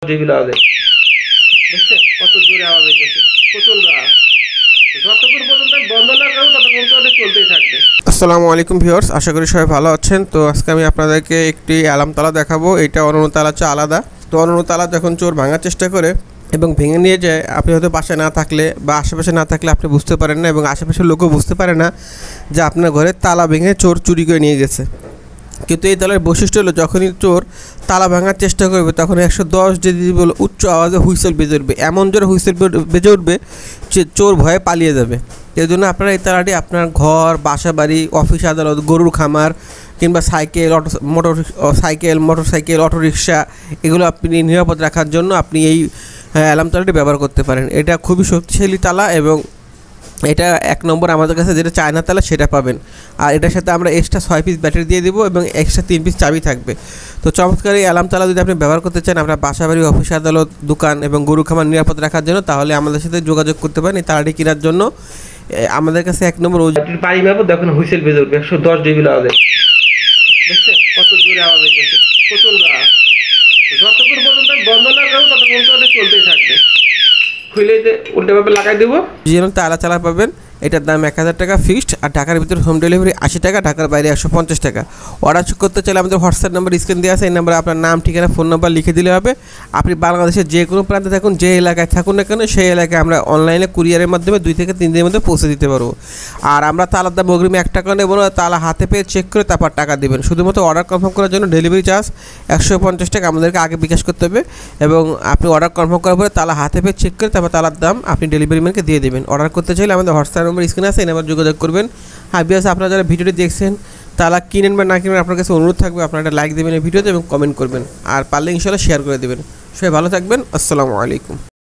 যেগুলো আওয়াজ দেখছেন কত জোরে আওয়াজ হইতেছে, প্রচন্ড আওয়াজ। যতক্ষণ পর্যন্ত বন্ধ না করবো ততক্ষণ তো এটা চলতেই থাকবে। আসসালামু আলাইকুম ভিউয়ার্স, আশা করি সবাই ভালো আছেন। তো আজকে আমি আপনাদেরকে একটি অ্যালার্ম তালা দেখাবো। এটা অন্যান্য তালা হচ্ছে আলাদা। তো অন্যান্য তালা যখন চোর ভাঙার চেষ্টা করে এবং ভেঙে নিয়ে যায়, আপনি হয়তো বাসায় না থাকলে বা আশেপাশে না থাকলে আপনি বুঝতে পারেন না, এবং আশেপাশের লোকও বুঝতে পারে না যে আপনার ঘরে তালা ভেঙে চোর চুরি করে নিয়ে গেছে। কিন্তু এই তালার বৈশিষ্ট্য হলো, যখনই চোর তালা ভাঙার চেষ্টা করবে তখন 110 ডেসিবেল উচ্চ আওয়াজে হুইসেল বেজে উঠবে। এমন জোরে হুইসেল বেজে উঠবে যে চোর ভয়ে পালিয়ে যাবে। এর জন্য আপনারা এই তালাটি আপনার ঘর, বাসা বাড়ি, অফিস আদালত, গরুর খামার কিংবা সাইকেল, মোটরসাইকেল, অটোরিকশা, এগুলো আপনি নিরাপদ রাখার জন্য আপনি এই অ্যালার্ম তালাটি ব্যবহার করতে পারেন। এটা খুবই শক্তিশালী তালা এবং এটা 1 নম্বর আমাদের কাছে যেটা চায়না তালা সেটা পাবেন। আর এটার সাথে আমরা এক্সট্রা 6 পিস ব্যাটারি দিয়ে দেবো এবং এক্সট্রা 3 পিস চাবি থাকবে। তো চমৎকার এই অ্যালার্ম তালা যদি আপনি ব্যবহার করতে চান আপনার বাসা বাড়ি, অফিস আদালত, দোকান এবং গরু খামার নিরাপদ রাখার জন্য, তাহলে আমাদের সাথে যোগাযোগ করতে পারেন এই তালাটি কেনার জন্য। আমাদের কাছে 1 নম্বর বাড়ি মারবো, দেখুন হুইসেল বেজে উঠবে 110 ডেসিবেল আওয়াজ দেখছেন কত জোরে আওয়াজ হইতেছে, প্রচন্ড আওয়াজ। যতক্ষণ পর্যন্ত বন্ধ না করবো ততক্ষণ তো এটা চলতেই থাকবে। খুলে উল্টাভাবে লাগাই দেবো। যেন তালা চালা পাবেন। এটার দাম 1000 টাকা ফিক্সড, আর ঢাকার ভিতরে হোম ডেলিভারি 80 টাকা, ঢাকার বাইরে 150 টাকা। অর্ডার করতে চাইলে আমাদের হোয়াটসঅ্যাপ নাম্বার স্ক্রিন দেওয়া আছে, এই নাম্বারে আপনার নাম, ঠিকানা, ফোন নাম্বার লিখে দিলে হবে। আপনি বাংলাদেশের যে কোনো প্রান্তে থাকুন, যে এলাকায় থাকুন না কেন, সেই এলাকায় আমরা অনলাইনে কুরিয়ারের মাধ্যমে 2 থেকে 3 দিনের মধ্যে পৌঁছে দিতে পারবো। আর আমরা তালার দাম অগ্রিম 1 টাকা নেব না, তালা হাতে পেয়ে চেক করে তারপর টাকা দেবেন। শুধুমাত্র অর্ডার কনফার্ম করার জন্য ডেলিভারি চার্জ 150 টাকা আমাদেরকে আগে বিকাশ করতে হবে, এবং আপনি অর্ডার কনফার্ম করার পরে তালা হাতে পেয়ে চেক করে তারপর তালার দাম আপনি ডেলিভারি ম্যানকে দিয়ে দেবেন। অর্ডার করতে চাইলে আমাদের হোয়াটসঅ্যাপ নাম্বার স্ক্রিনে আছে, এই নাম্বার যোগাযোগ করবেন। হ্যাঁ বিকজ আপনারা যারা ভিডিওটি দেখছেন তালা কিনেন বা না কিনেন, আপনার কাছে অনুরোধ থাকবে আপনারা একটা লাইক দেবেন এই ভিডিওতে এবং কমেন্ট করবেন, আর পারলে ইনশাআল্লাহ শেয়ার করে দেবেন। সবাই ভালো থাকবেন। আসসালামু আলাইকুম।